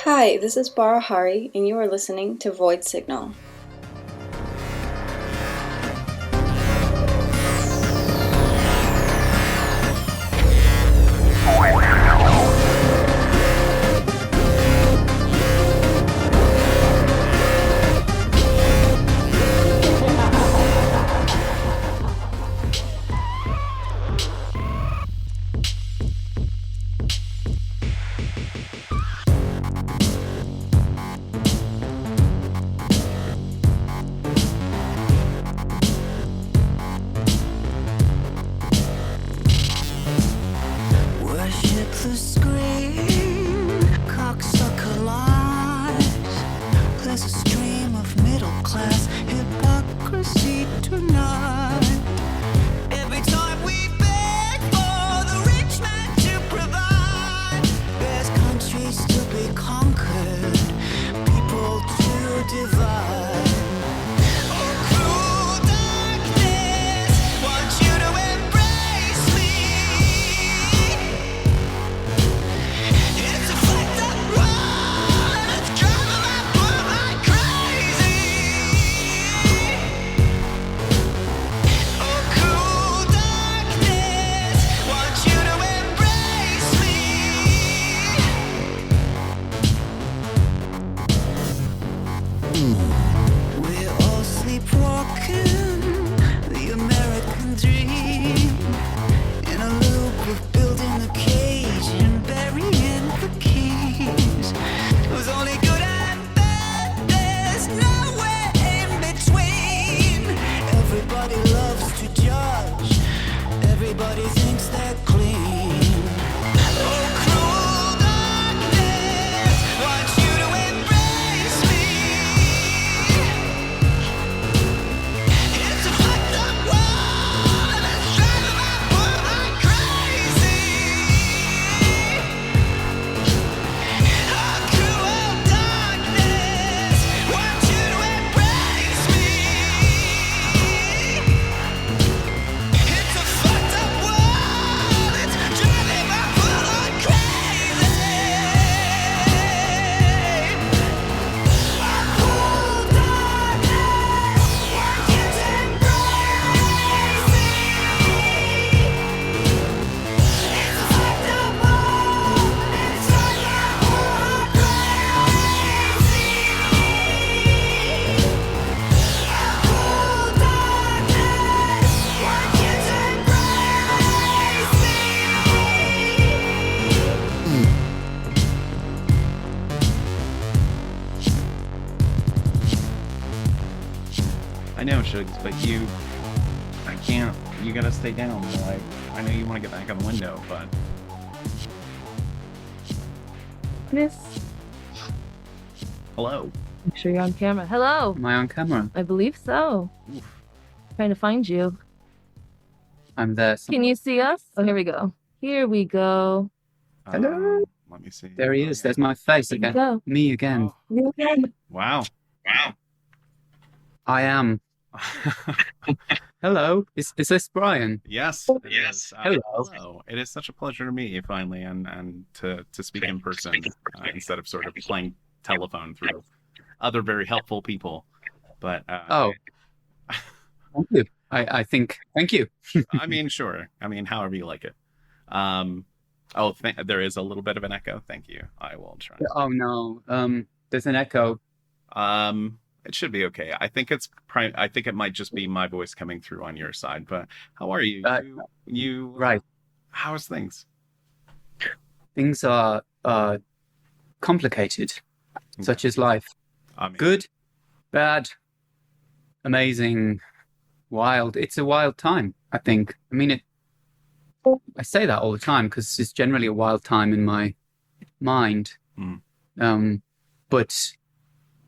Hi, this is Bara Hari, and you are listening to Void Signal. Worship the screen, cocksucker lies. There's a stream of middle class hypocrisy tonight. Every time we beg for the rich man to provide, there's countries to be conquered, people to divide. Oh, cruel darkness, want you to embrace me. It's a fucked up world, and it's driving my blood like crazy. Oh, cool darkness, want you to embrace me. We're all sleepwalking the American dream, in a loop of building a cage and burying the keys. It was only good and bad, there's nowhere in between. Everybody loves to judge, everybody thinks they're clean. Oh, cruel darkness, want you to embrace me. It's a fucked up world, and it's driving my blood like crazy. Oh, cruel darkness, want you to embrace me. It's a fucked up world, it's driving my blood like crazy. Oh, cruel darkness, want you to embrace me. It's a fucked up world, it's driving my blood crazy. Oh, cruel darkness, want you to embrace me. I know, Shugs, but I can't. You gotta stay down. Like, I know you want to get back on the window, but Miss, hello. make sure you're on camera. Hello. Am I on camera? I believe so. Oof. Trying to find you. I'm there. Can you see us? Oh, here we go. Here we go. Hello. Let me see. There he is. There's my face Here we again. go. Me again. Oh, You again. wow. I am. Hello. Is this Brian? Yes. It is. Hello. Hello. It is such a pleasure to meet you finally, and to speak in person instead of sort of playing telephone through other very helpful people. But Oh. Thank you. I think. Thank you. I mean, sure. I mean, however you like it. There is a little bit of an echo. Thank you. I will try. Oh no. There's an echo. It should be okay. I think I think it might just be my voice coming through on your side. But how are you? You Right. How's things? Things are complicated, such as life. I mean, Good, bad, amazing, wild. It's a wild time, I think. I mean, I say that all the time because it's generally a wild time in my mind. But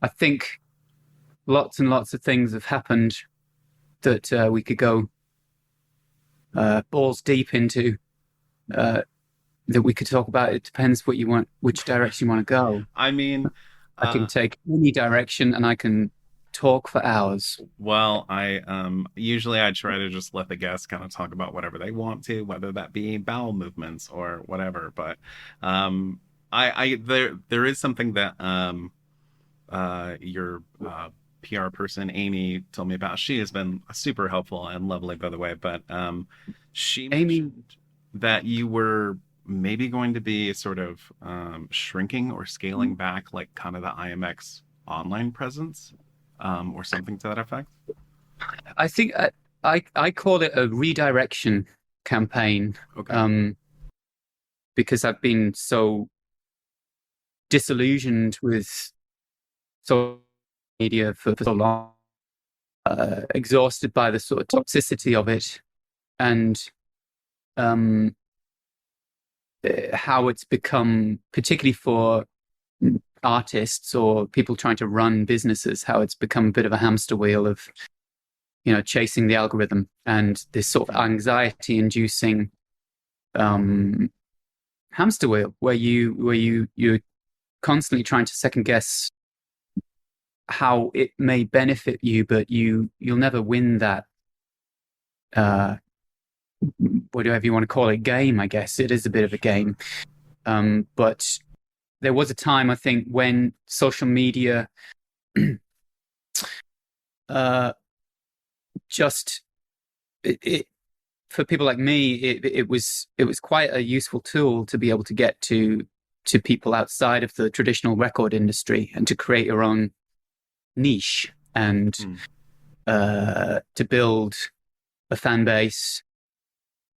I think lots and lots of things have happened that we could go balls deep into, that we could talk about. It depends what you want, which direction you want to go. I mean, I can take any direction and I can talk for hours. well, I usually I try to just let the guests kind of talk about whatever they want to, whether that be bowel movements or whatever. But there is something that your PR person Amy told me about. She has been super helpful and lovely, by the way. But she Amy, mentioned that you were maybe going to be sort of shrinking or scaling back, like kind of the IMX online presence, or something to that effect. I think I call it a redirection campaign, Okay. because I've been so disillusioned with social media for so long, exhausted by the sort of toxicity of it, and um, how it's become, particularly for artists or people trying to run businesses, how it's become a bit of a hamster wheel of, chasing the algorithm and this sort of anxiety-inducing hamster wheel where you're constantly trying to second guess how it may benefit you, but you'll never win that, whatever you want to call it, game. I guess it is a bit of a game. But there was a time, I think, when social media just it for people like me, it was quite a useful tool to be able to get to people outside of the traditional record industry and to create your own niche and to build a fan base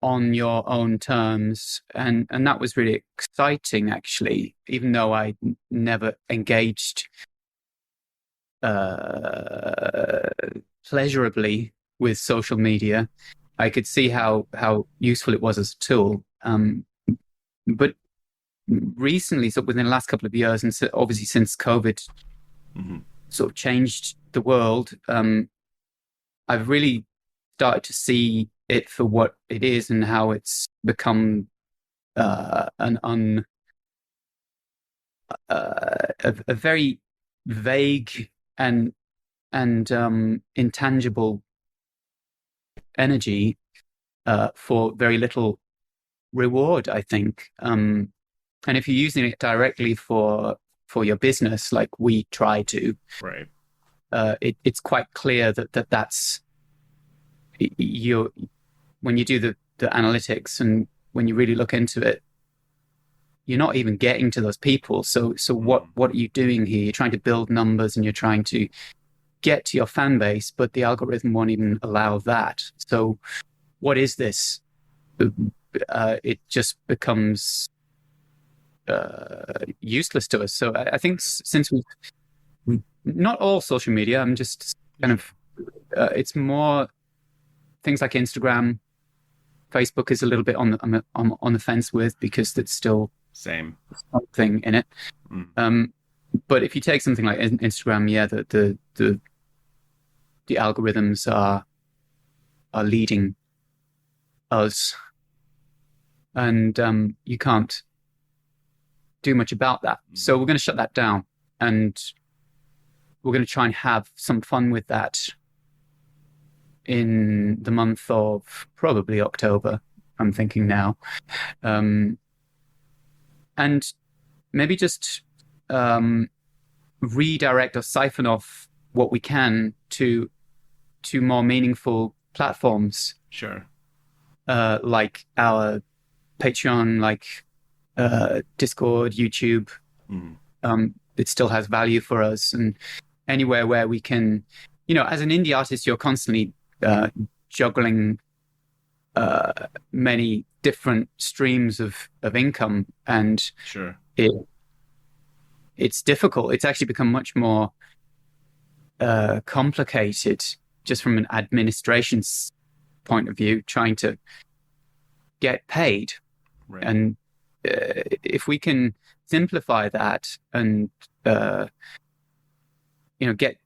on your own terms, and that was really exciting, actually, even though I never engaged pleasurably with social media. I could see how useful it was as a tool. But recently, so within the last couple of years, and so obviously since COVID sort of changed the world, I've really started to see it for what it is and how it's become a very vague and intangible energy for very little reward, I think. And if you're using it directly for your business, like we try to, Right. It's quite clear that's you. When you do the analytics and when you really look into it, you're not even getting to those people. So what are you doing here? You're trying to build numbers and you're trying to get to your fan base, but the algorithm won't even allow that. So what is this? It just becomes useless to us. So I think since we not all social media, I'm just kind of it's more things like Instagram. Facebook is a little bit on the fence with, because it's still Same. something in it. But if you take something like Instagram, yeah, the algorithms are leading us, and you can't do much about that. So we're going to shut that down, and we're going to try and have some fun with that in the month of probably October, I'm thinking now. And maybe just redirect or siphon off what we can to more meaningful platforms. Sure. Like our Patreon, like Discord, YouTube. It still has value for us, and anywhere where we can, as an indie artist, you're constantly juggling many different streams of income, and Sure. it's difficult. It's actually become much more complicated just from an administration point of view, trying to get paid. Right. And if we can simplify that and get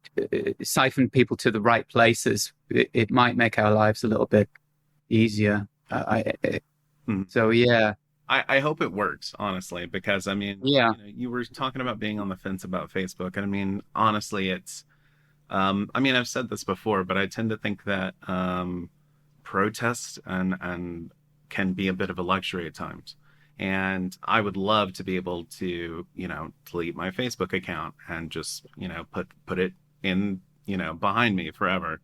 siphon people to the right places, it might make our lives a little bit easier. So yeah. I hope it works, honestly, because I mean, Yeah. you were talking about being on the fence about Facebook, and I mean, honestly, it's I mean, I've said this before, but I tend to think that protest and can be a bit of a luxury at times. And I would love to be able to, delete my Facebook account and just, put it in, behind me forever.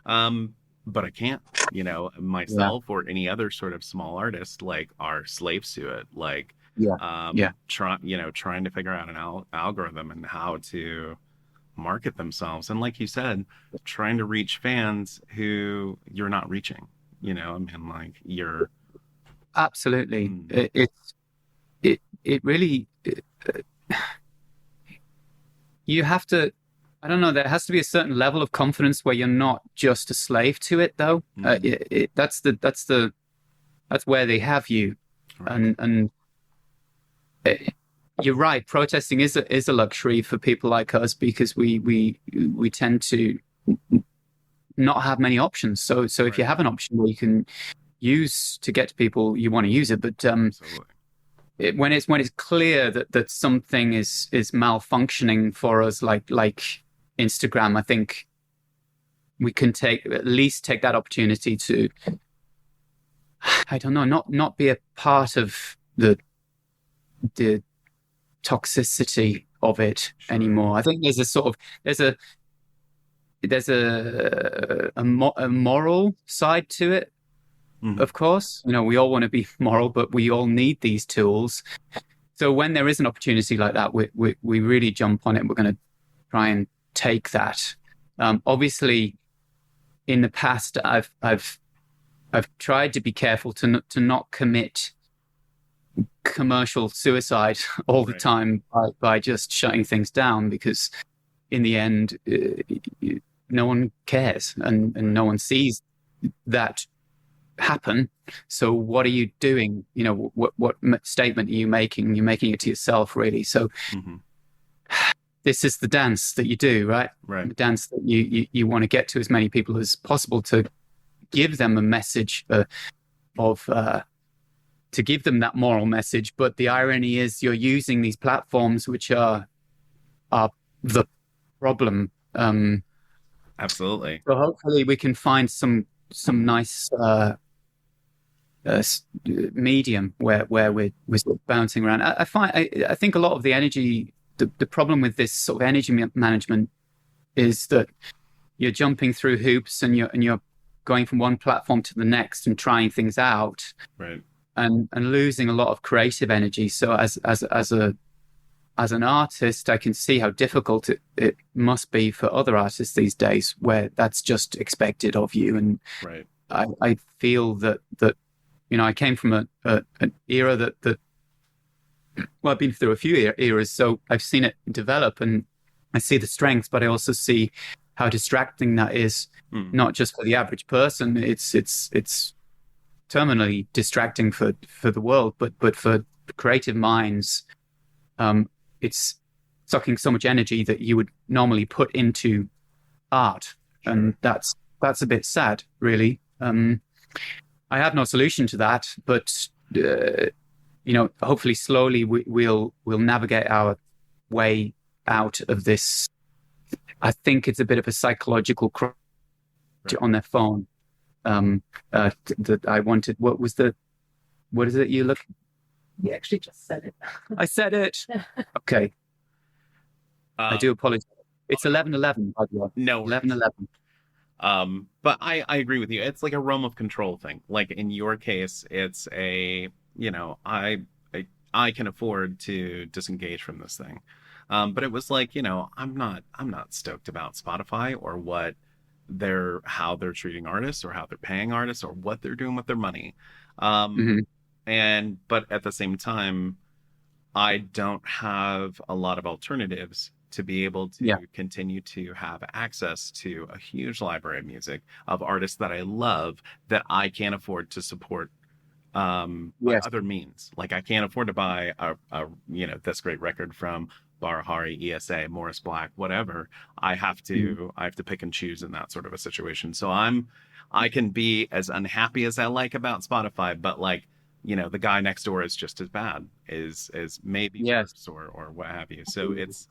Um, but I can't, Yeah. myself or any other sort of small artist like are slaves to it. Like, Yeah. Yeah. trying to figure out an algorithm and how to market themselves. And like you said, trying to reach fans who you're not reaching, I mean, like you're, Absolutely. mm, It really, you have to, I don't know, there has to be a certain level of confidence where you're not just a slave to it, though. mm, That's where they have you. right, And uh, you're right. Protesting is a luxury for people like us because we tend to not have many options. So if you right, have an option where you can use to get to people, you want to use it. But absolutely, when it's clear that something is malfunctioning for us, like Instagram, I think we can at least take that opportunity to, I don't know, not be a part of the toxicity of it sure, anymore. I think there's a moral side to it. hmm, Of course, we all want to be moral, but we all need these tools. So when there is an opportunity like that, we really jump on it. We're going to try and take that. Obviously, in the past, I've tried to be careful to not commit commercial suicide all the right, time by just shutting things down, because in the end, no one cares and no one sees that happen. So what are you doing? What statement are you making? You're making it to yourself, really. So hmm, this is the dance that you do, right? right, The dance that you want to get to as many people as possible to give them a message of to give them that moral message. But the irony is you're using these platforms which are the problem. absolutely, So hopefully we can find some nice medium where we're sort of bouncing around. I think a lot of the energy, the problem with this sort of energy management is that you're jumping through hoops and you're going from one platform to the next and trying things out right, and losing a lot of creative energy. So as an artist, I can see how difficult it must be for other artists these days, where that's just expected of you. And right, I feel that I came from an era that well, I've been through a few eras, so I've seen it develop, and I see the strengths, but I also see how distracting that is, mm, not just for the average person. It's terminally distracting for the world, but for creative minds, it's sucking so much energy that you would normally put into art, sure, and that's a bit sad, really. I have no solution to that, but hopefully slowly we'll navigate our way out of this. I think it's a bit of a psychological crutch right. on their phone. That I wanted. What is it you look? You actually just said it. I said it. Okay, I do apologize. It's 11:11, by the way. No worries. 11:11. But I agree with you. It's like a realm of control thing. Like in your case, it's I can afford to disengage from this thing. But it was like, I'm not stoked about Spotify or how they're treating artists or how they're paying artists or what they're doing with their money. Um, Hmm. but at the same time, I don't have a lot of alternatives to be able to Yeah. continue to have access to a huge library of music of artists that I love that I can't afford to support by Yes. other means. Like I can't afford to buy this great record from Barahari, ESA, Morris Black, whatever. Mm. I have to pick and choose in that sort of a situation. So I can be as unhappy as I like about Spotify, but like, the guy next door is just as bad, is maybe Yes. worse or what have you. So it's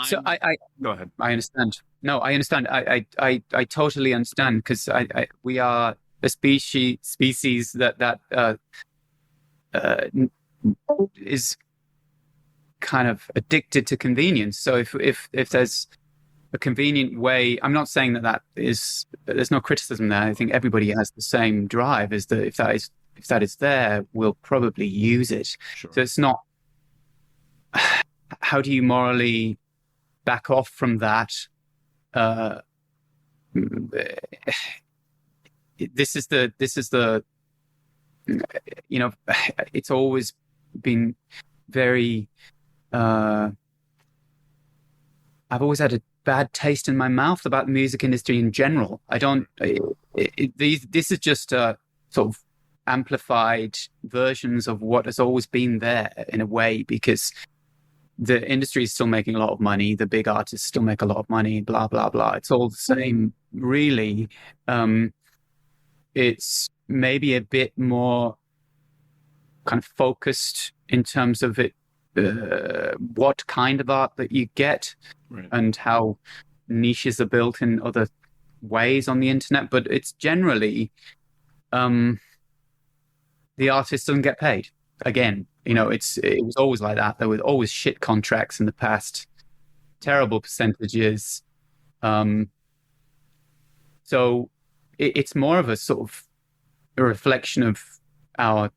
So I'm I go ahead. I understand. No, I understand. I totally understand, because we are a species that is kind of addicted to convenience. So if there's a convenient way, I'm not saying there's no criticism there. I think everybody has the same drive. Is that if that is there, we'll probably use it. Sure. So it's not. How do you morally back off from that? This is the it's always been very I've always had a bad taste in my mouth about the music industry in general. I don't this is just sort of amplified versions of what has always been there in a way, because the industry is still making a lot of money, the big artists still make a lot of money, blah blah blah. It's all the same, really. It's maybe a bit more kind of focused in terms of it, what kind of art that you get, Right. and how niches are built in other ways on the internet. But it's generally the artist doesn't get paid. Again, it was always like that. There were always shit contracts in the past, terrible percentages. So it's more of a sort of a reflection of our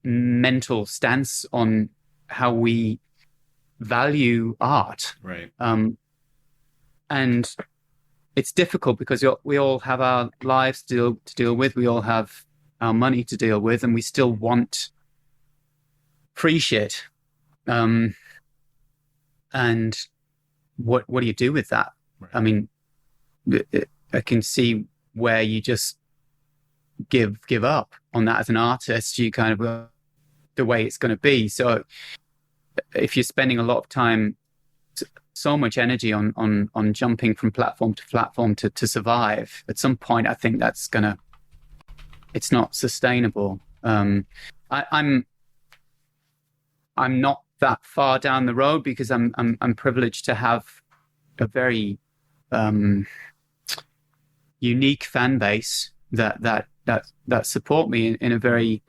mental stance on how we value art. Right. And it's difficult because we all have our lives to deal with. We all have our money to deal with, and we still want free shit. And what do you do with that? Right. I mean, I can see where you just give up on that as an artist. You kind of the way it's going to be. So if you're spending a lot of time, so much energy on jumping from platform to platform to survive, at some point I think it's not sustainable. I'm not that far down the road because I'm privileged to have a very unique fan base that support me in a very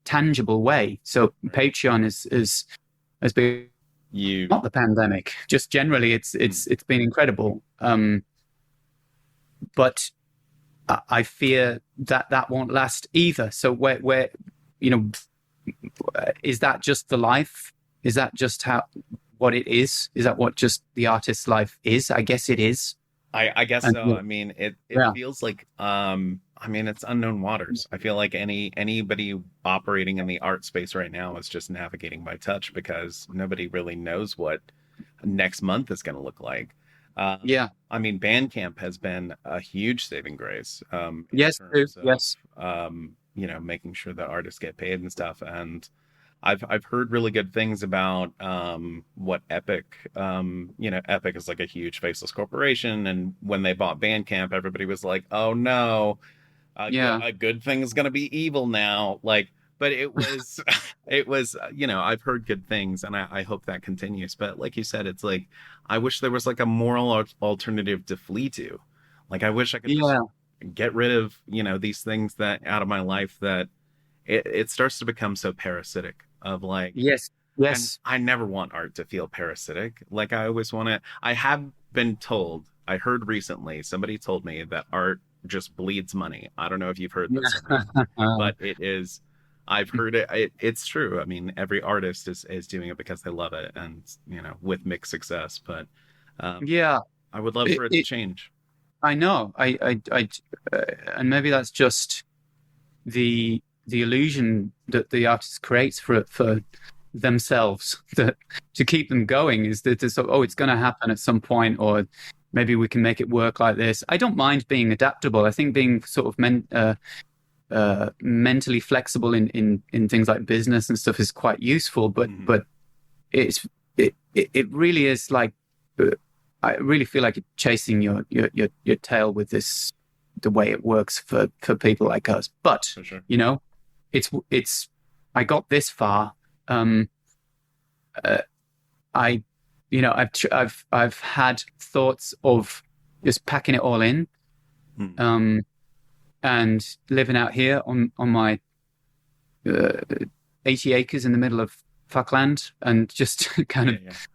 tangible way. So Patreon has been not the pandemic, just generally it's been incredible. But I fear that won't last either. So where is that just the life? Is that just what it is? Is that what just the artist's life is? I guess it is. I guess so. I mean, it feels like it's unknown waters. I feel like anybody operating in the art space right now is just navigating by touch, because nobody really knows what next month is going to look like. Yeah. I mean, Bandcamp has been a huge saving grace. Yes, yes. Making sure that artists get paid and stuff. And I've heard really good things about what Epic, Epic is like a huge faceless corporation, and when they bought Bandcamp, everybody was like, "Oh no, a good thing is gonna be evil now." Like, but it was, I've heard good things, and I hope that continues. But like you said, it's like I wish there was like a moral alternative to flee to. Like I wish I could just get rid of these things that out of my life that it starts to become so parasitic. Of like, yes. I never want art to feel parasitic. Like I always want to. I have been told. I heard recently somebody told me that art just bleeds money. I don't know if you've heard this, but it is. I've heard it. It's true. I mean, every artist is doing it because they love it, and with mixed success. But I would love for it to change. I know. And maybe that's just the illusion that the artist creates for themselves to keep them going, is that it's going to happen at some point, or maybe we can make it work like this. I don't mind being adaptable. I think being sort of mentally flexible in things like business and stuff is quite useful, but it really is like I really feel like you're chasing your tail with this, the way it works for people like us. But for sure. It's I got this far. I've had thoughts of just packing it all in, and living out here on my uh, 80 acres in the middle of Falkland and just kind of,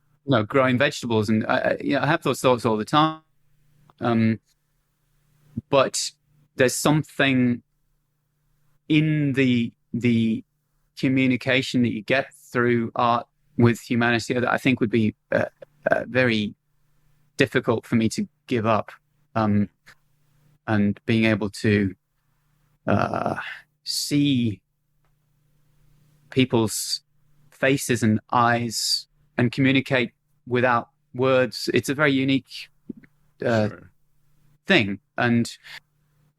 growing vegetables. And I have those thoughts all the time. But there's something in the communication that you get through art with humanity that I think would be very difficult for me to give up. And being able to see people's faces and eyes and communicate without words, it's a very unique thing. And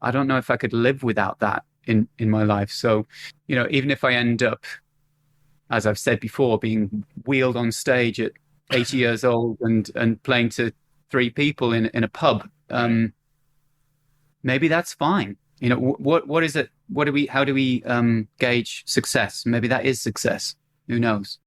I don't know if I could live without that in my life. So, even if I end up, as I've said before, being wheeled on stage at 80 years old and playing to 3 people in a pub, maybe that's fine. What is it? How do we gauge success? Maybe that is success. Who knows?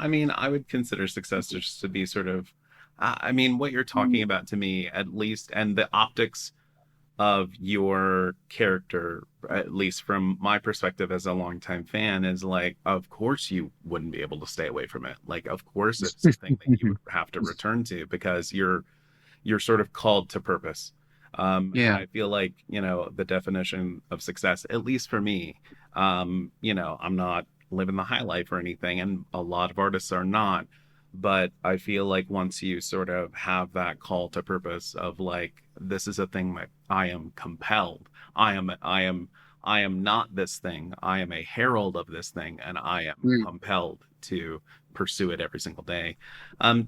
I mean, I would consider success just to be sort of, I mean, what you're talking about to me, at least, and the optics of your character, at least from my perspective as a longtime fan, is like, of course you wouldn't be able to stay away from it. Like, of course it's a thing that you would have to return to because you're sort of called to purpose. And Yeah. I feel like, the definition of success, at least for me, I'm not living the high life or anything, and a lot of artists are not. But I feel like once you sort of have that call to purpose of like, this is a thing that I am compelled. I am not this thing. I am a herald of this thing, and I am Mm. compelled to pursue it every single day.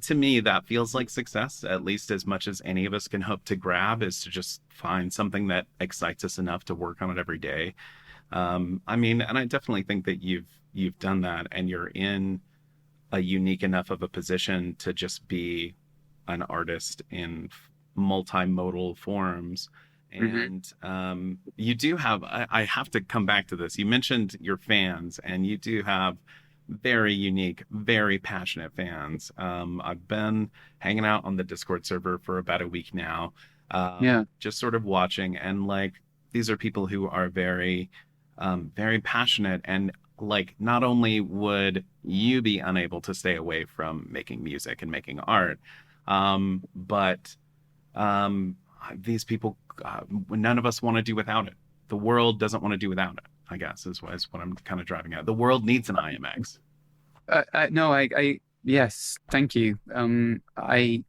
To me, that feels like success, at least as much as any of us can hope to grab, is to just find something that excites us enough to work on it every day. I mean, and I definitely think that you've done that, and you're in a unique enough of a position to just be an artist in multimodal forms. Hmm. And you do have, I have to come back to this. You mentioned your fans, and you do have very unique, very passionate fans. I've been hanging out on the Discord server for about a week now, Yeah. just sort of watching. And like, these are people who are very, very passionate. And like, not only would you be unable to stay away from making music and making art, but um, these people, none of us want to do without it. The world doesn't want to do without it, I guess, is what I'm kind of driving at. The world needs an IMX. No, yes, thank you. I,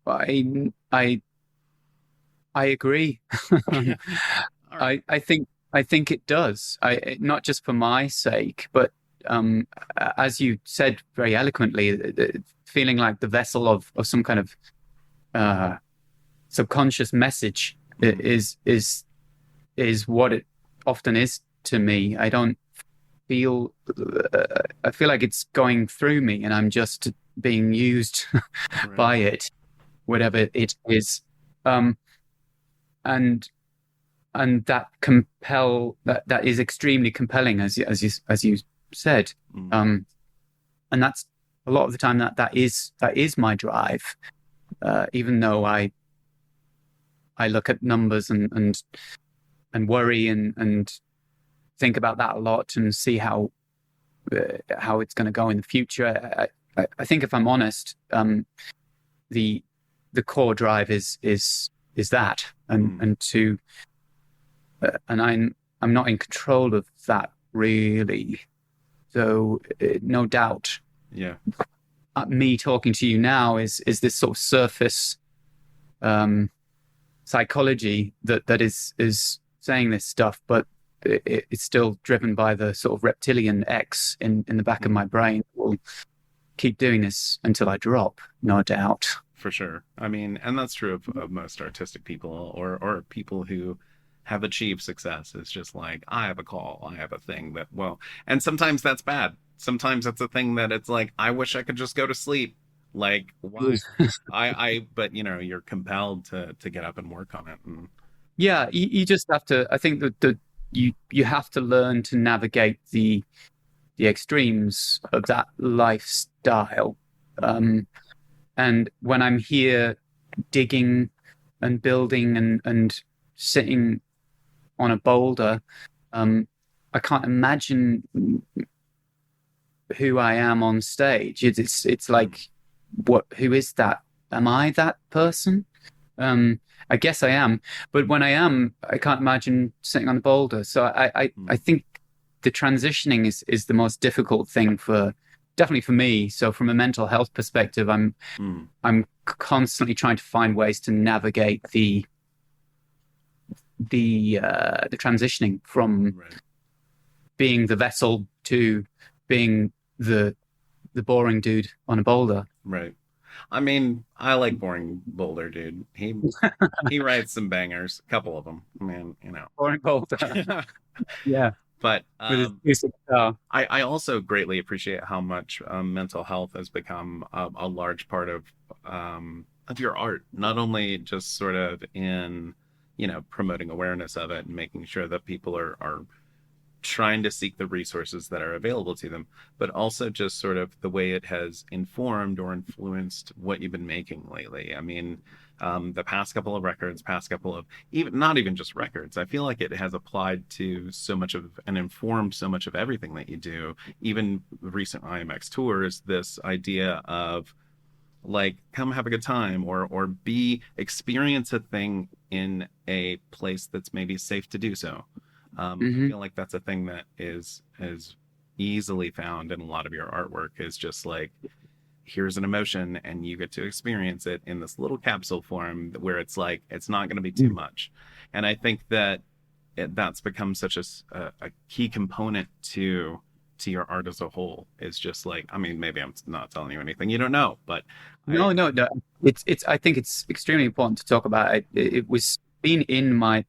I, I agree. Yeah. All right. I think it does. Not just for my sake, but as you said very eloquently, feeling like the vessel of some kind of uh, subconscious message is what it often is to me. I don't feel. I feel like it's going through me, and I'm just being used Right. by it, whatever it is. Um, and that is extremely compelling, as you said. Mm. Um, and that's a lot of the time that is my drive. Even though I look at numbers and worry and think about that a lot and see how it's going to go in the future. I think if I'm honest, the core drive is that, Mm. and to and I'm not in control of that really. So no doubt, Yeah. me talking to you now is this sort of surface um, psychology that is saying this stuff, but it's still driven by the sort of reptilian X in the back of my brain. Will keep doing this until I drop, no doubt. For sure. I mean, and that's true of most artistic people or people who have achieved success. It's just like, I have a call, I have a thing that, well, and sometimes that's bad. Sometimes that's a thing that it's like, I wish I could just go to sleep. Like, why? But you're compelled to get up and work on it. And Yeah, you just have to. I think that you have to learn to navigate the extremes of that lifestyle. And when I'm here digging and building and sitting on a boulder, I can't imagine who I am on stage. It's like, who is that? Am I that person? I guess I am, but when I am, I can't imagine sitting on the boulder. So I think the transitioning is the most difficult thing definitely for me. So from a mental health perspective, mm, I'm constantly trying to find ways to navigate the transitioning from right. being the vessel to being the boring dude on a boulder. Right. I mean, I like Boring Boulder, dude. He writes some bangers, a couple of them. I mean, Boring boulder. Yeah, But with his acoustic guitar. I also greatly appreciate how much mental health has become a large part of your art, not only just sort of in promoting awareness of it and making sure that people are trying to seek the resources that are available to them, but also just sort of the way it has informed or influenced what you've been making lately. I mean, the past couple of records, past couple of even not even just records, I feel like it has applied to so much of and informed so much of everything that you do. Even the recent Iamx tours, this idea of like come have a good time or be experience a thing in a place that's maybe safe to do so. I Hmm. feel like that's a thing that is easily found in a lot of your artwork is just like here's an emotion and you get to experience it in this little capsule form where it's like it's not going to be too much. And I think that that's become such a key component to your art as a whole is just like I mean maybe I'm not telling you anything you don't know, but I No, no, no. It's. I think it's extremely important to talk about. It was been in my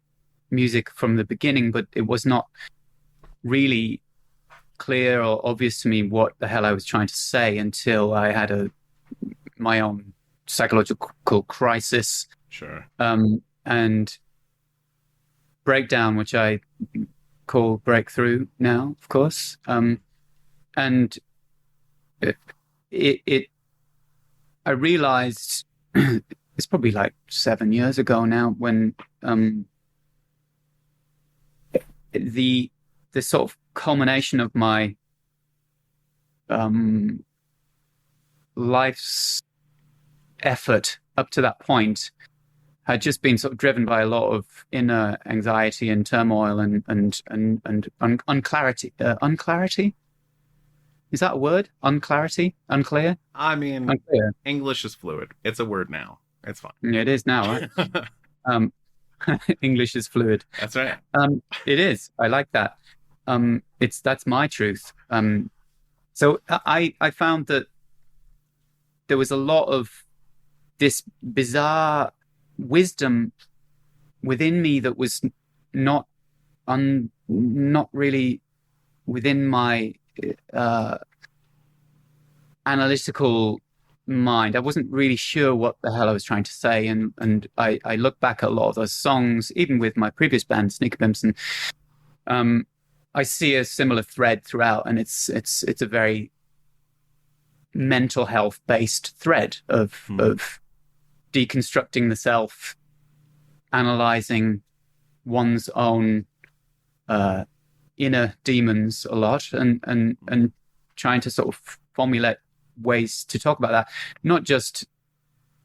music from the beginning, but it was not really clear or obvious to me what the hell I was trying to say until I had my own psychological crisis, sure. and breakdown, which I call breakthrough now, of course. And it, it I realized it's probably like 7 years ago now when the the sort of culmination of my um, life's effort up to that point had just been sort of driven by a lot of inner anxiety and turmoil and unclarity. Unclarity? Is that a word? Unclarity? Unclear? I mean Unclear. English is fluid. It's a word now. It's Yeah, it is now, right? fine. Um, English is fluid. That's right. It is. I like that. That's my truth. So I found that there was a lot of this bizarre wisdom within me that was not not really within my uh, analytical mind. I wasn't really sure what the hell I was trying to say, and I look back at a lot of those songs, even with my previous band, Sneaker Pimps, and I see a similar thread throughout, and it's a very mental health based thread of deconstructing the self, analyzing one's own inner demons a lot, and trying to sort of formulate ways to talk about that, not just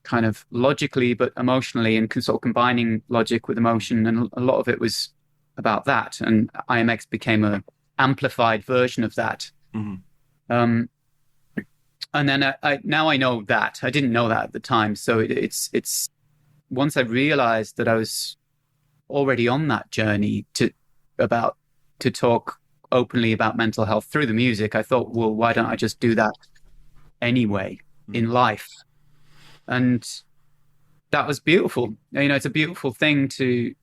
kind of logically, but emotionally, and sort of combining logic with emotion. And a lot of it was about that. And Iamx became a amplified version of that. Mm-hmm. And then I now I know that I didn't know that at the time. So it's once I realized that I was already on that journey to talk openly about mental health through the music, I thought, well, why don't I just do that anyway in life? And that was beautiful. You know, it's a beautiful thing to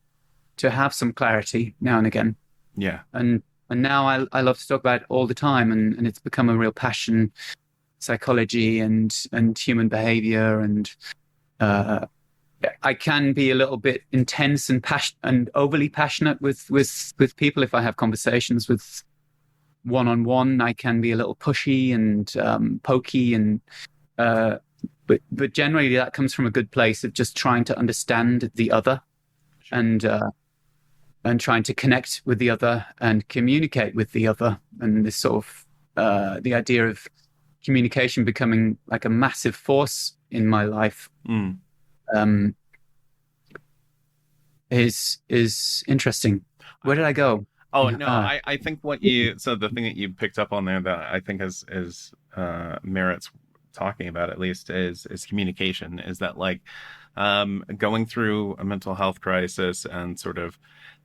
have some clarity now and again. Yeah. And now I love to talk about it all the time, and it's become a real passion, psychology and human behavior, and I can be a little bit intense and overly passionate with people if I have conversations with one-on-one. I can be a little pushy and pokey, and but generally that comes from a good place of just trying to understand the other, and trying to connect with the other and communicate with the other, and this sort of the idea of communication becoming like a massive force in my life is interesting. Where did I go? Oh no, I think the thing that you picked up on there that I think is merits talking about at least is communication. Is that like going through a mental health crisis and sort of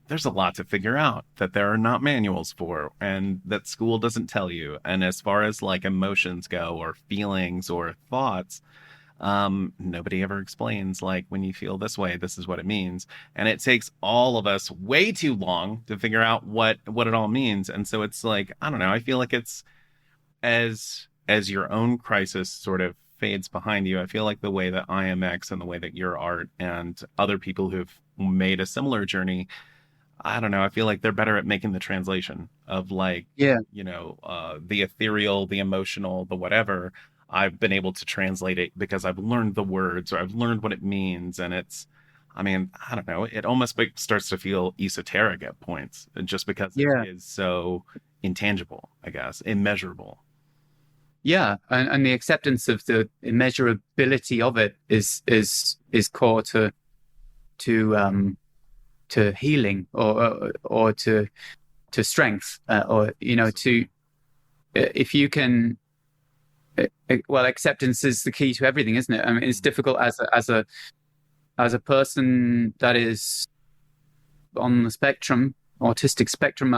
there's a lot to figure out that there are not manuals for and that school doesn't tell you. And as far as like emotions go or feelings or thoughts, nobody ever explains like when you feel this way, this is what it means. And it takes all of us way too long to figure out what it all means. And so it's like, I don't know, I feel like it's as your own crisis sort of fades behind you, I feel like the way that Iamx and the way that your art and other people who've made a similar journey I don't know. I feel like they're better at making the translation of like, Yeah. the ethereal, the emotional, the whatever. I've been able to translate it because I've learned the words or I've learned what it means. And it's, I mean, I don't know. It almost starts to feel esoteric at points just because it Yeah. is so intangible, I guess, immeasurable. Yeah, and the acceptance of the immeasurability of it is core to healing or to strength, or to if you can. Well, acceptance is the key to everything, isn't it? I mean, it's difficult as a person that is on the spectrum, autistic spectrum.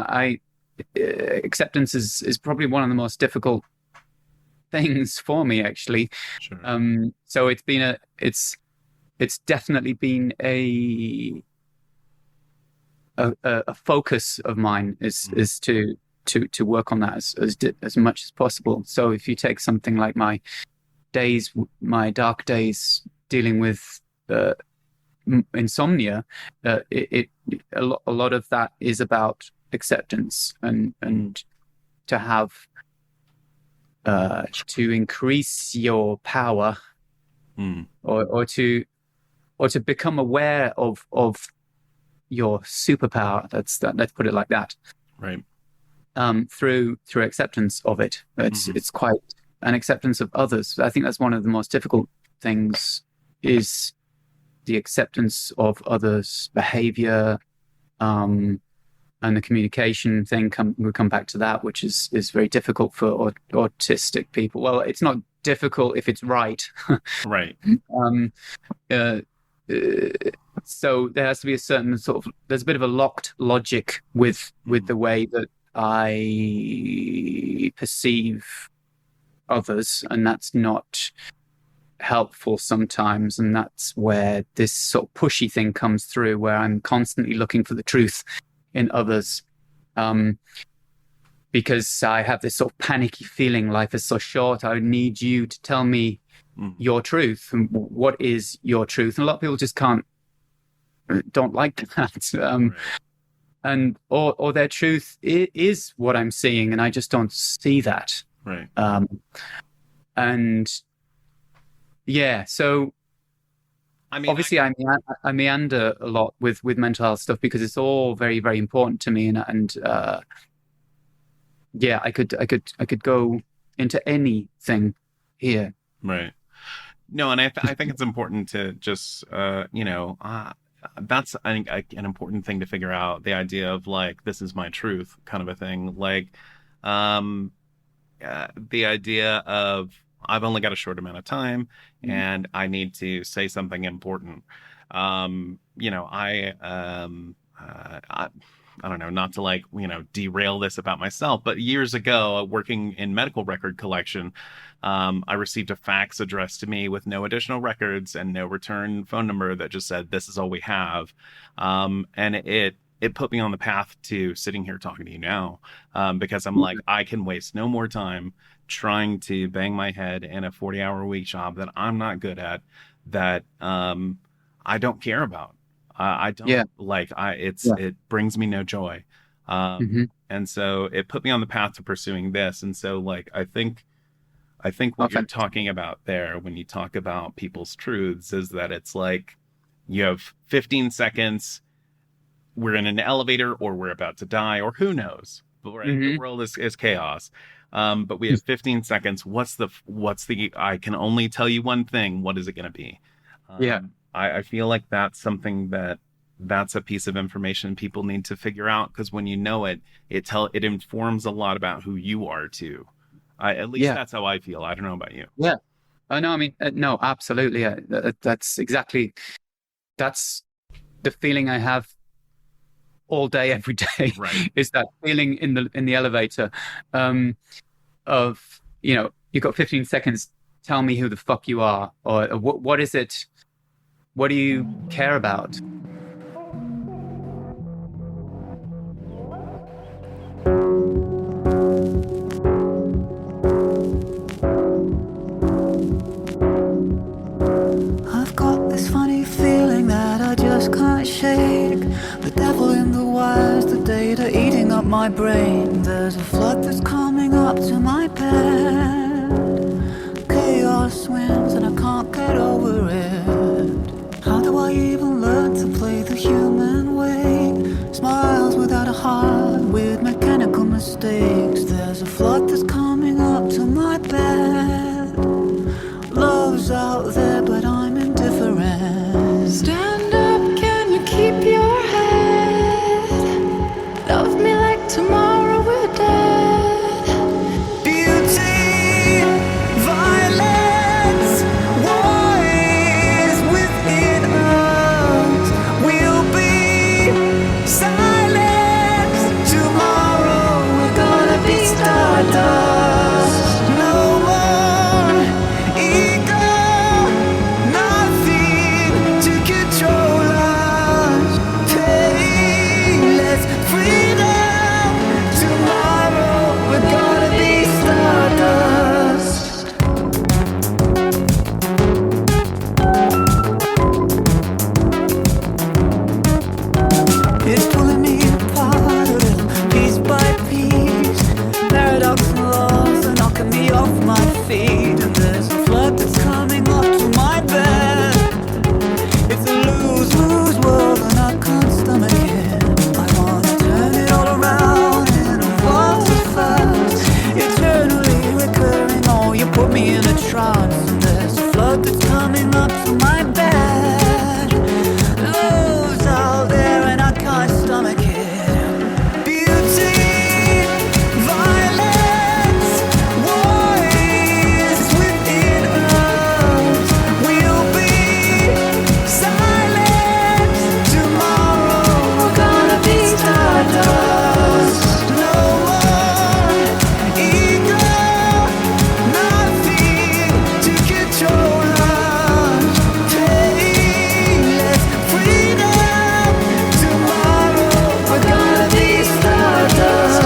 Acceptance is probably one of the most difficult things for me, actually. Sure. So it's definitely been a focus of mine is to work on that as much as possible. So if you take something like my dark days dealing with insomnia, a lot of that is about acceptance and to have to increase your power, or to become aware of your superpower. Let's put it like that. Right. Through acceptance of it. It's quite an acceptance of others. I think that's one of the most difficult things, is the acceptance of others' behavior, and the communication thing. We'll come back to that, which is very difficult for autistic people. Well, it's not difficult if it's right. Right. So there has to be a certain there's a bit of a locked logic with the way that I perceive others, and that's not helpful sometimes. And that's where this sort of pushy thing comes through, where I'm constantly looking for the truth in others, because I have this sort of panicky feeling life is so short. I need you to tell me your truth, and what is your truth. And a lot of people just don't like that, Right. and or their truth is what I'm seeing, and I just don't see that. Right. And yeah, so I mean, obviously I meander a lot with mental health stuff because it's all very, very important to me, and yeah, I could go into anything here. Right. No, and I think it's important to just that's, I think, an important thing to figure out, the idea of like, this is my truth kind of a thing. Like, the idea of, I've only got a short amount of time and I need to say something important. I don't know, not to like, derail this about myself, but years ago, working in medical record collection, I received a fax addressed to me with no additional records and no return phone number that just said, this is all we have. And it put me on the path to sitting here talking to you now, because I'm like, I can waste no more time trying to bang my head in a 40-hour-a-week job that I'm not good at, that I don't care about. I don't like, it brings me no joy. And so it put me on the path to pursuing this. And so like, I think what you're talking about there, when you talk about people's truths, is that it's like, you have 15 seconds, we're in an elevator or we're about to die, or who knows, but the world is chaos. But we have 15 seconds. What's the, I can only tell you one thing. What is it going to be? I feel like that's something that's a piece of information people need to figure out, because when you know it, it informs a lot about who you are too. At least that's how I feel. I don't know about you. Yeah. Oh no, I mean, no, absolutely. That's the feeling I have all day, every day. Right. Is that feeling in the elevator, of, you've got 15 seconds. Tell me who the fuck you are, or what is it? What do you care about? I've got this funny feeling that I just can't shake. The devil in the white my brain. There's a flood that's coming up to my bed. Chaos wins and I can't get over it. How do I even learn to play the human way? Smiles without a heart, with mechanical mistakes. There's a flood that's coming up to my bed. Love's out there, but I'm indifferent. Stand up, can you keep your head? Love me like tomorrow we're dead. Beauty, violence, war is within us. We'll be silent. Tomorrow we're gonna be stardust. No more ego, nothing to control us. Painless freedom. Tomorrow we're gonna be stardust. It's pulling me apart a little, piece by piece. Paradox and laws are knocking me off my feet. And there's a flood that's coming up to my bed. It's a lose-lose world and I can't stomach it. I wanna turn it all around in a fast, fast. Eternally recurring, oh, you put me in a trance. And there's a flood that's coming up to my bed. Love's out there and I can't stomach it. Beauty, violence, war is within us. We'll be silent. Tomorrow we're gonna be stardust. No more ego, nothing to control us. Painless freedom. Tomorrow we're gonna be stardust.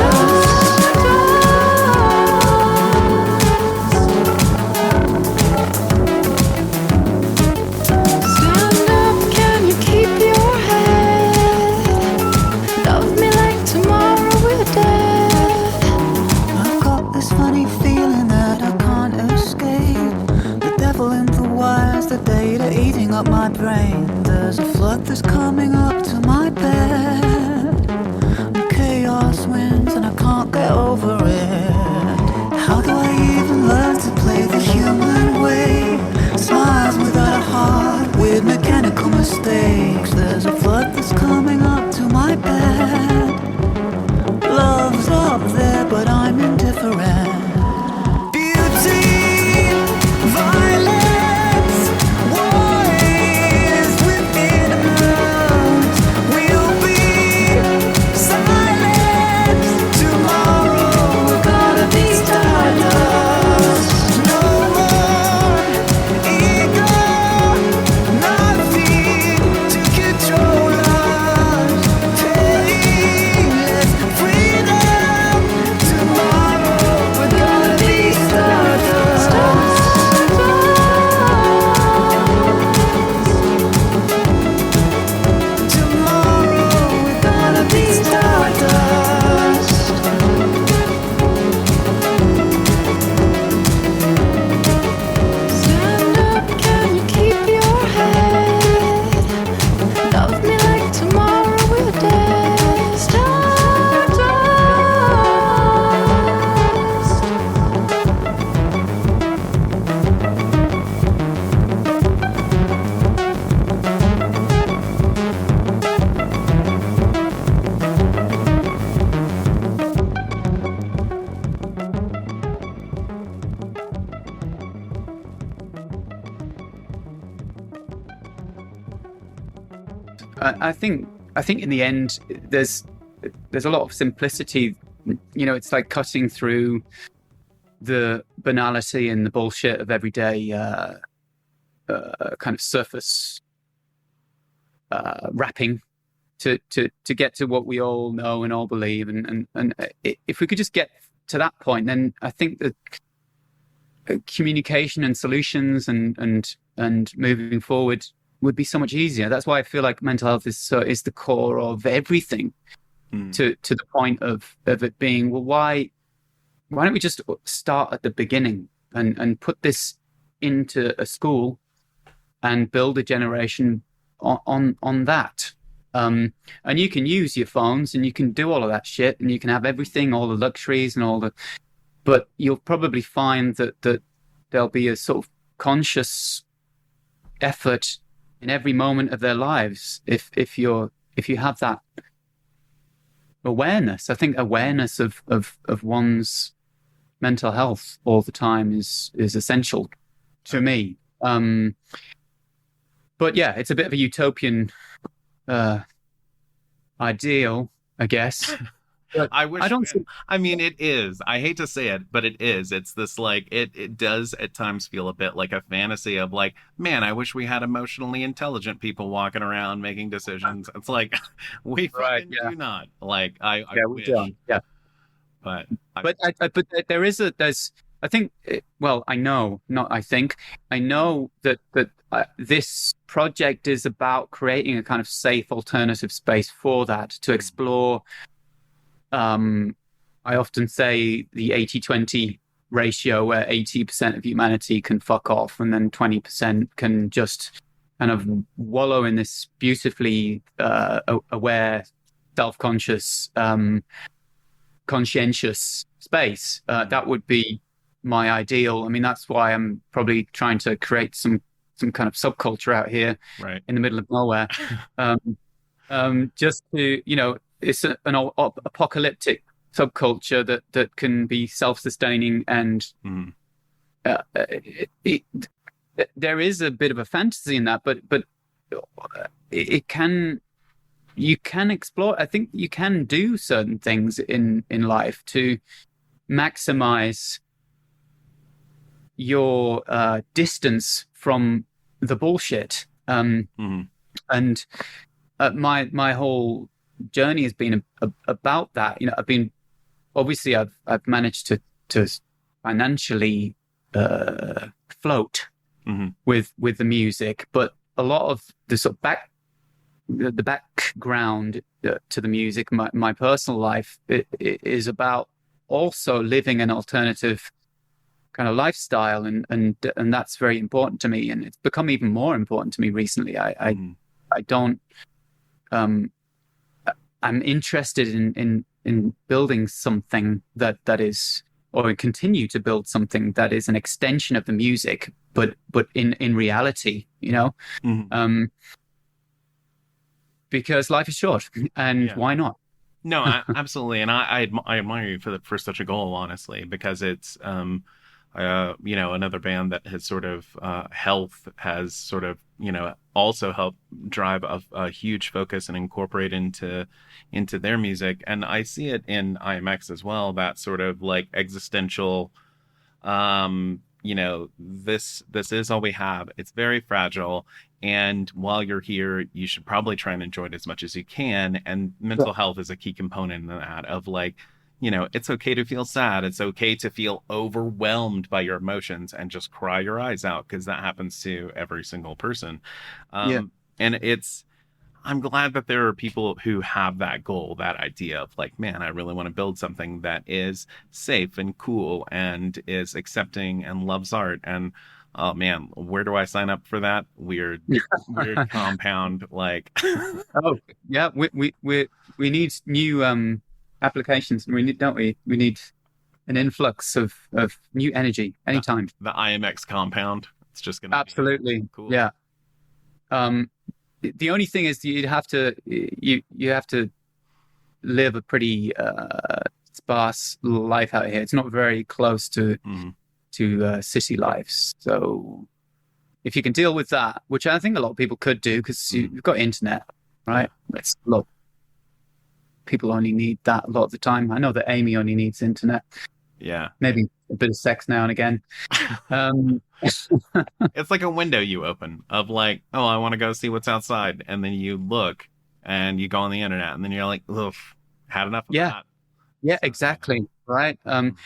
Stand up, can you keep your head? Love me like tomorrow we're dead. I've got this funny feeling that I can't escape. The devil in the wires, the data eating up my brain. There's a flood that's coming up to my bed. Chaos wins and I can't get over it. How do I even learn to play the human way? Smiles without a heart, with mechanical mistakes. There's a flood that's coming up to my bed. Love's up there, but I'm indifferent. Beauty, violence, war is within us. We'll be silent. Tomorrow we're gonna be stardust. No more ego, nothing to control us. Painless freedom. Tomorrow we're gonna be stardust. Tomorrow we're gonna be stardust. Stand up, can you keep your head? Love me like tomorrow we're dead. Stardust. I think in the end there's a lot of simplicity. You know, it's like cutting through the banality and the bullshit of everyday kind of surface rapping to get to what we all know and all believe. And if we could just get to that point, then I think that communication and solutions and moving forward would be so much easier. That's why I feel like mental health is the core of everything. Mm. to the point of it being, well, why don't we just start at the beginning and put this into a school and build a generation on that. And you can use your phones and you can do all of that shit and you can have everything, all the luxuries and all the, but you'll probably find that there'll be a sort of conscious effort in every moment of their lives if you have that awareness. I think awareness of one's mental health all the time is essential to me. But yeah, it's a bit of a utopian ideal, I guess. But I wish, I don't think, I mean, it is. I hate to say it, but it is. It's this like, it does at times feel a bit like a fantasy of like, man, I wish we had emotionally intelligent people walking around making decisions. It's like, we right, fucking yeah, do not. Like, I yeah, we wish, don't. Yeah. but I, But there's I think well I know not I think I know that this project is about creating a kind of safe alternative space for that to explore. I often say the 80-20 ratio where 80% of humanity can fuck off and then 20% can just kind of wallow in this beautifully aware, self-conscious, conscientious space. That would be my ideal. I mean, that's why I'm probably trying to create some kind of subculture out here right. in the middle of nowhere. Just to, it's an apocalyptic subculture that can be self-sustaining and Mm. it, there is a bit of a fantasy in that, but it can you can explore. I think you can do certain things in life to maximize your distance from the bullshit. Mm. And my whole journey has been about that. I've been obviously I've managed to financially float Mm-hmm. with the music, but a lot of the sort of the background to the music, my personal life, it is about also living an alternative kind of lifestyle, and that's very important to me, and it's become even more important to me recently. I don't I'm interested in building something that is, or continue to build something that is an extension of the music, but in reality, Mm-hmm. because life is short, and Yeah. why not? No, absolutely, and I admire you for such a goal, honestly, because it's another band that has sort of health has sort of also helped drive a huge focus and incorporate into their music, and I see it in Iamx as well. That sort of like existential, this is all we have. It's very fragile. And while you're here, you should probably try and enjoy it as much as you can. And mental health is a key component in that of like, it's okay to feel sad. It's okay to feel overwhelmed by your emotions and just cry your eyes out because that happens to every single person. Yeah. And I'm glad that there are people who have that goal, that idea of like, man, I really want to build something that is safe and cool and is accepting and loves art. And oh man, where do I sign up for that? Weird compound. Like, Oh, yeah. We need new applications. Don't we? We need an influx of new energy anytime. the IMX compound. It's just gonna Absolutely. be cool. Yeah. The only thing is you have to live a pretty sparse life out here. It's not very close to Mhm. city lives. So if you can deal with that, which I think a lot of people could do because you've got internet, right? That's look, people only need that a lot of the time. I know that Amy only needs internet, Yeah. maybe a bit of sex now and again. It's like a window you open of like, oh, I want to go see what's outside, and then you look and you go on the internet, and then you're like, ugh, had enough of Yeah. that. Yeah, So, exactly. Right. And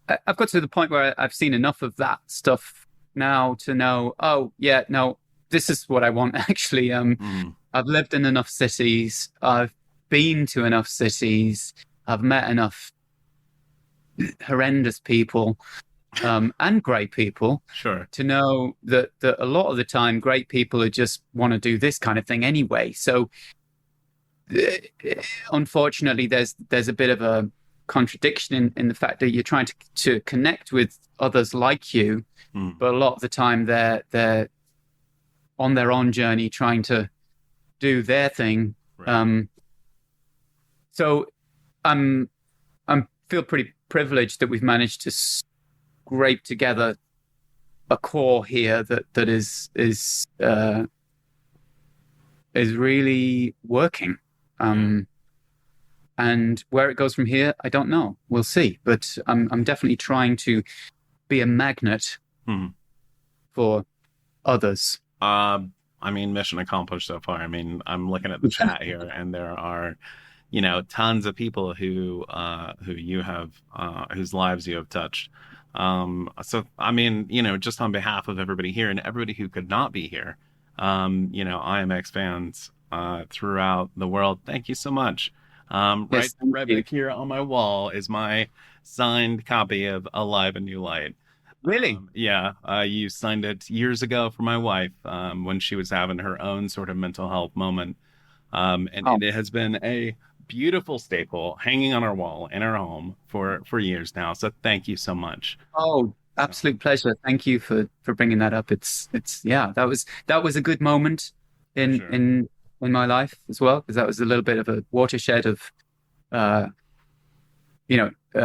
I've got to the point where I've seen enough of that stuff now to know, oh, yeah, no, this is what I want, actually. mhm. I've lived in enough cities. I've been to enough cities, I've met enough horrendous people, and great people Sure. to know that a lot of the time, great people who just want to do this kind of thing anyway. So, unfortunately, there's a bit of a contradiction in the fact that you're trying to connect with others like you, Mm, but a lot of the time they're on their own journey trying to do their thing. right. So I'm feel pretty privileged that we've managed to scrape together a core here that is really working. And where it goes from here, I don't know. We'll see. But I'm definitely trying to be a magnet Mhm. for others. I mean, mission accomplished so far. I mean, I'm looking at the chat here, and there are, tons of people who you have, whose lives you have touched. So I mean, just on behalf of everybody here and everybody who could not be here, IMX fans, throughout the world, thank you so much. Yes, thank Right you. back here on my wall is my signed copy of Alive a New Light. Really? Yeah, you signed it years ago for my wife, when she was having her own sort of mental health moment. And Oh, it has been a beautiful staple hanging on our wall in our home for years now. So thank you so much. oh, So absolute pleasure. Thank you for bringing that up. It's yeah, that was a good moment for in sure. in in my life as well, because that was a little bit of a watershed of uh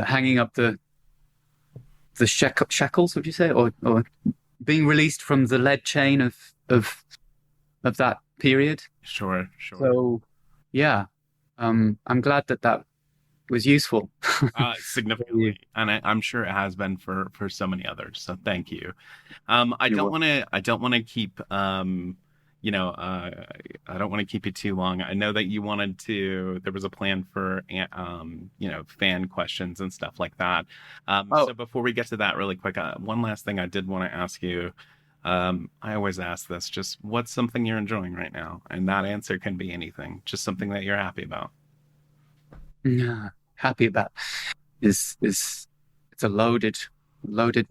hanging up the shackles, would you say, or being released from the lead chain of that period. Sure, sure. So yeah, I'm glad that was useful. Significantly, and I'm sure it has been for so many others. So thank you. I You're don't welcome. want to. I don't want to keep. You know, uh, I don't want to keep you too long. I know that you wanted to. There was a plan for, fan questions and stuff like that. So Oh, before we get to that, really quick, one last thing I did want to ask you. I always ask this: just what's something you're enjoying right now? And that answer can be anything. Just something that you're happy about. yeah, happy about is it's a loaded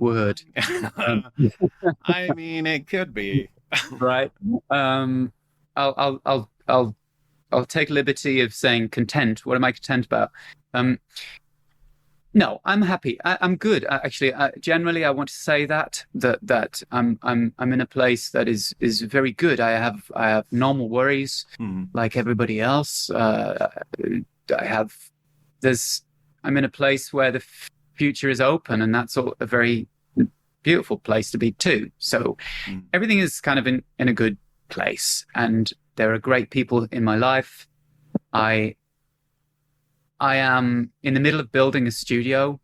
word. Um, I mean, it could be. right. Um, I'll I'll I'll I'll I'll take liberty of saying content. What am I content about? Um, no, I'm happy. I'm good. Actually, generally, I want to say that I'm in a place that is very good. I have normal worries Hmm. like everybody else. I have there's I'm in a place where the future is open, and that's a very beautiful place to be too. So Hmm. everything is kind of in a good place, and there are great people in my life. I I am in the middle of building a studio.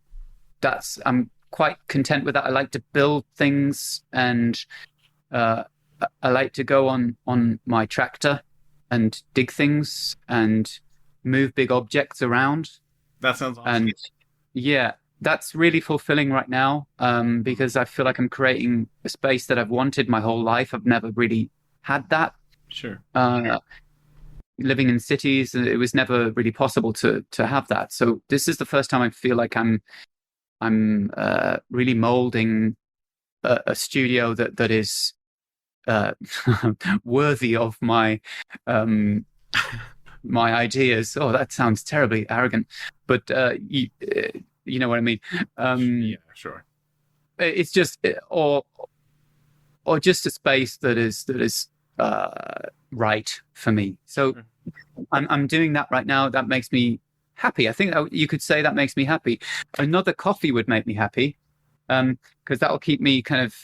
I'm quite content with that. I like to build things, and uh, I like to go on my tractor and dig things and move big objects around. That sounds awesome. And yeah, that's really fulfilling right now, Mhm. because I feel like I'm creating a space that I've wanted my whole life. I've never really had that. Sure. Uh, Living in cities, it was never really possible to have that. So this is the first time I feel like I'm really molding a studio that is uh, worthy of um, my ideas. Oh, that sounds terribly arrogant, but you know what I mean. Yeah, Um, sure. it's just or just a space that is right for me. So Sure. I'm doing that right now. That makes me happy. I think you could say that makes me happy. Another coffee would make me happy, because that'll keep me kind of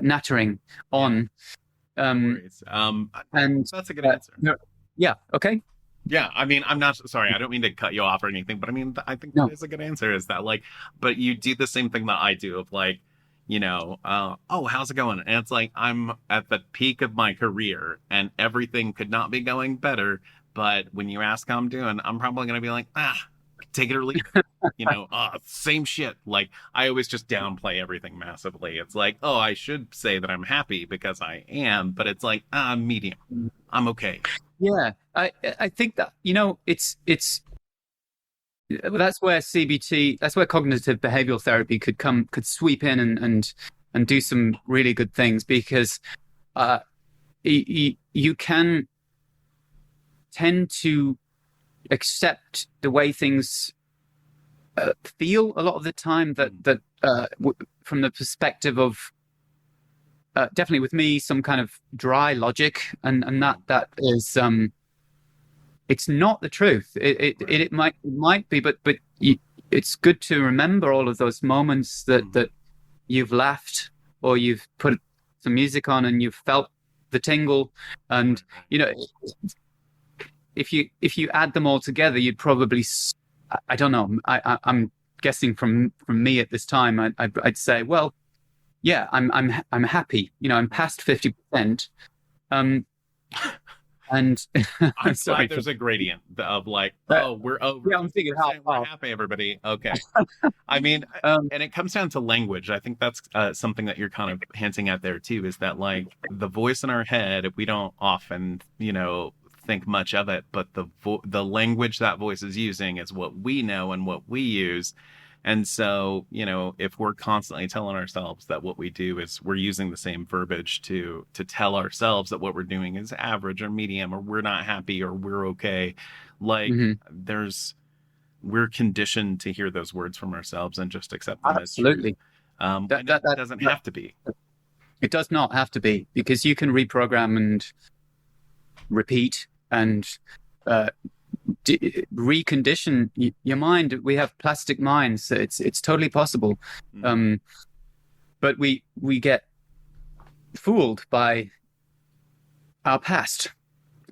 nattering Yeah, on. no Um, worries. and That's a good answer. no, yeah, okay, Yeah, I mean, I'm not sorry. I don't mean to cut you off or anything, but I mean, I think that no, is a good answer. Is that like, but you do the same thing that I do of like, oh, how's it going? And it's like I'm at the peak of my career, and everything could not be going better. But when you ask how I'm doing, I'm probably gonna be like, take it or leave it. Same shit. Like I always just downplay everything massively. It's like, oh, I should say that I'm happy because I am, but it's like, medium. I'm okay. Yeah, I think that, it's that's where CBT, that's where cognitive behavioral therapy could sweep in and do some really good things, because uh you can tend to accept the way things feel a lot of the time, from the perspective of, definitely with me, some kind of dry logic, and that is, it's not the truth. It might be, but it's good to remember all of those moments that you've laughed, or you've put some music on and you've felt the tingle, and if you add them all together, you'd probably, I don't know, I'm guessing from me at this time, I'd say, well, yeah, I'm happy. I'm past 50%. Um, and I'm sorry glad there's a gradient of like, that. oh, we're over Yeah, I'm thinking how 50%, we're far. happy, everybody. Okay. I mean, Um, and it comes down to language. I think that's something that you're kind of hinting at there too, is that like the voice in our head, we don't often, think much of it, but the language that voice is using is what we know and what we use. And so, if we're constantly telling ourselves that what we do is we're using the same verbiage to tell ourselves that what we're doing is average or medium, or we're not happy, or we're okay, like mhm, we're conditioned to hear those words from ourselves and just accept them as truth. absolutely. That, When it that that doesn't that have to be. it does not have to be, because you can reprogram and repeat and uh, recondition your mind. We have plastic minds, so it's totally possible. Mm. But we get fooled by our past,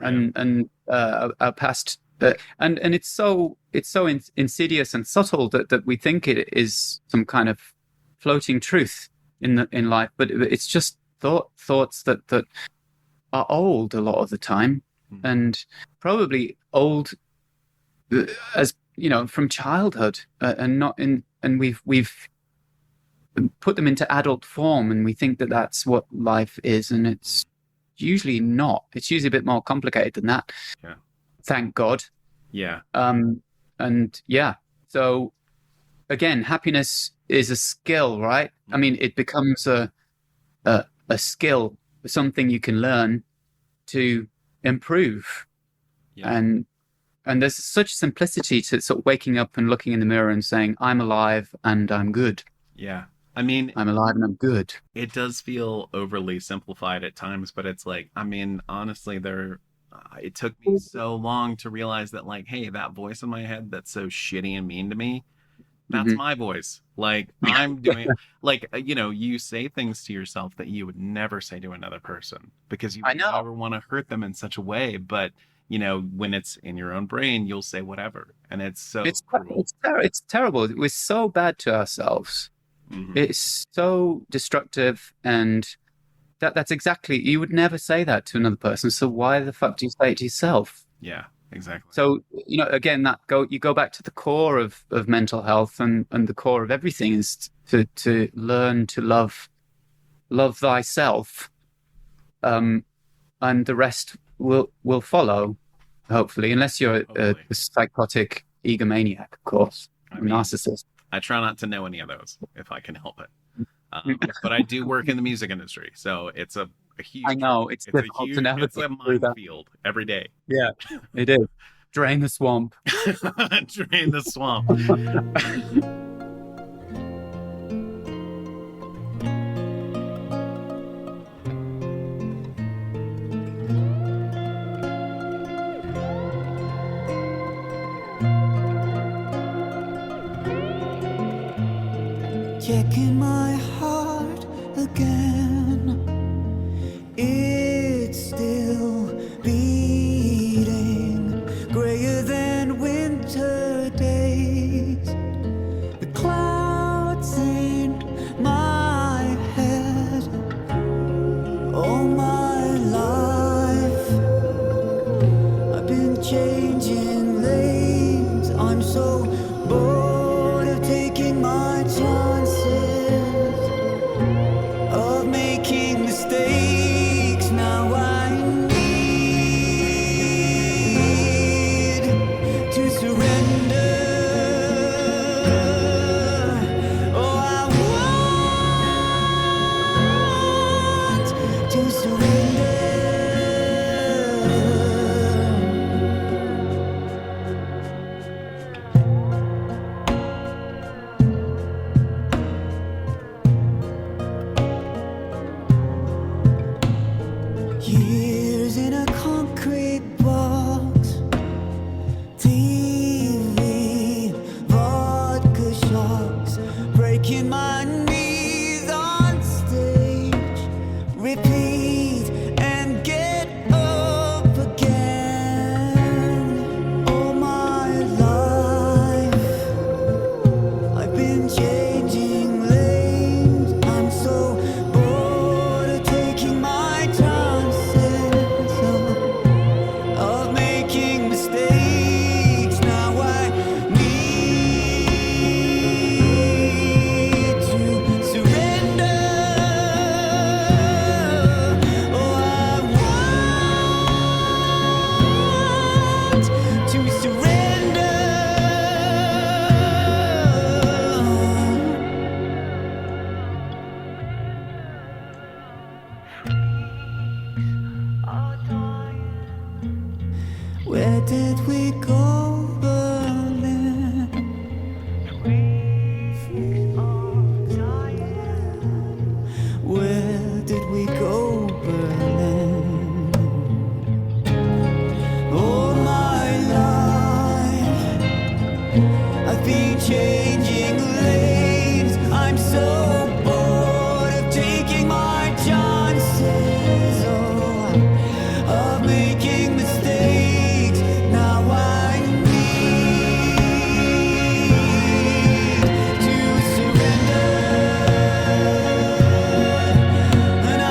and our past, and it's so insidious and subtle that we think it is some kind of floating truth in life, but it's just thoughts that are old a lot of the time, and probably old, as from childhood, and not in and we've put them into adult form, and we think that that's what life is, and it's usually not. It's usually a bit more complicated than that. Yeah. Thank God. Yeah. And yeah, so again, happiness is a skill, right? I mean, it becomes a skill, something you can learn to improve. Yeah. And there's such simplicity to sort of waking up and looking in the mirror and saying, I'm alive and I'm good. Yeah. I mean, I'm alive and I'm good. it does feel overly simplified at times, but it's like, I mean, honestly, it took me so long to realize that, like, hey, that voice in my head that's so shitty and mean to me, that's Mhm. my voice. Like, I'm doing, like, you say things to yourself that you would never say to another person, because you I know. never want to hurt them in such a way. But, when it's in your own brain, you'll say whatever. And it's so cruel. It's terrible. We're so bad to ourselves. Mhm. It's so destructive, and that's exactly, you would never say that to another person. So why the fuck do you say it to yourself? Yeah, exactly. So, again, you go back to the core of mental health, and the core of everything is to learn to love thyself, and the rest will follow, hopefully, unless you're a Hopefully. psychotic egomaniac, of course, I a mean, narcissist. I try not to know any of those if I can help it. But I do work in the music industry, so it's a huge. I know it's difficult to navigate It's a through that. minefield every day. Yeah, it is. Drain the swamp. Drain the swamp. Checking my heart again. It's still beating, grayer than winter days. The clouds in my head all my life. I've been changing lanes. I'm so bored of taking my chances, of making mistakes. Now I need did we go, Berlin? Where did we go, Berlin? All my life I've been changing lanes. I'm so bored of taking my chances, of making mistakes. Now I need to surrender, and I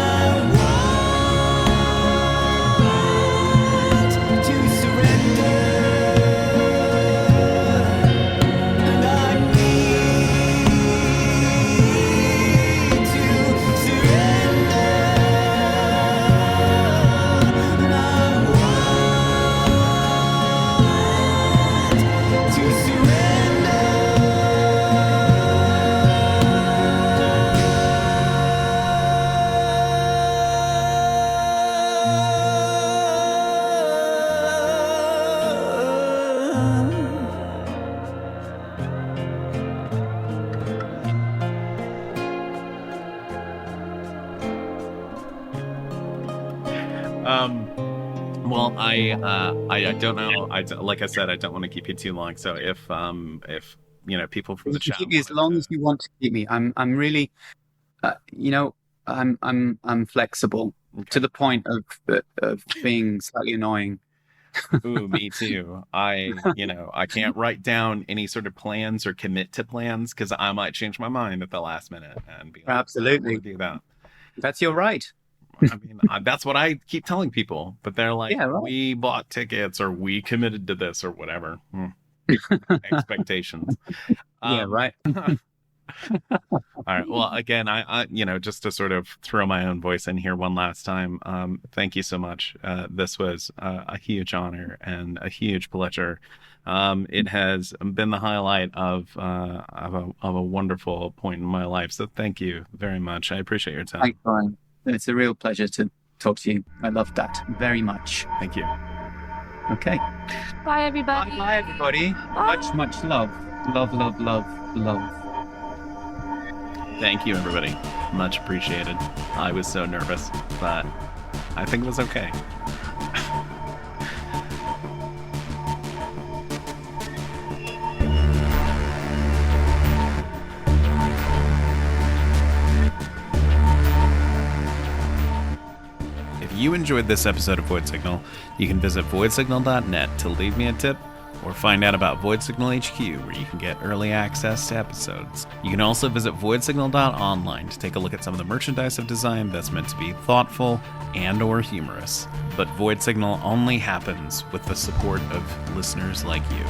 want to surrender, and I need to surrender, and I want to surrender. Well, I don't know. Like I said, I don't want to keep you too long. So if people from You the can chat keep me as wanted long to- as you want to keep me. I'm really, I'm flexible Okay. to the point of being slightly annoying. Ooh, me too. I can't write down any sort of plans or commit to plans because I might change my mind at the last minute and be like, I don't Absolutely. want to do that. That's your right. I mean, that's what I keep telling people, but they're like, Yeah, right. we bought tickets or we committed to this or whatever. Expectations. Yeah, right. All right. Well, again, I just to sort of throw my own voice in here one last time. Thank you so much. This was a huge honor and a huge pleasure. It has been the highlight of a wonderful point in my life. So thank you very much. I appreciate your time. Thanks, Brian. It's a real pleasure to talk to you. I love that very much. Thank you. Okay. Bye, everybody. Bye, everybody. Much, much love. Love, love, love, love. Thank you, everybody. Much appreciated. I was so nervous, but I think it was okay. If you enjoyed this episode of Void Signal, you can visit voidsignal.net to leave me a tip or find out about Void Signal HQ, where you can get early access to episodes. You can also visit voidsignal.online to take a look at some of the merchandise I've designed that's meant to be thoughtful and or humorous. But Void Signal only happens with the support of listeners like you.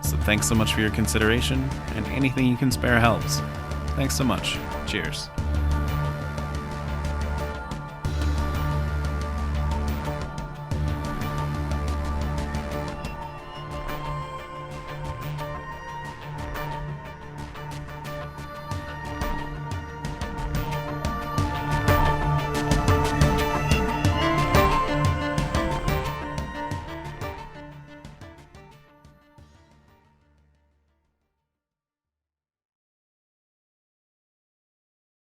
So thanks so much for your consideration, and anything you can spare helps. Thanks so much. Cheers.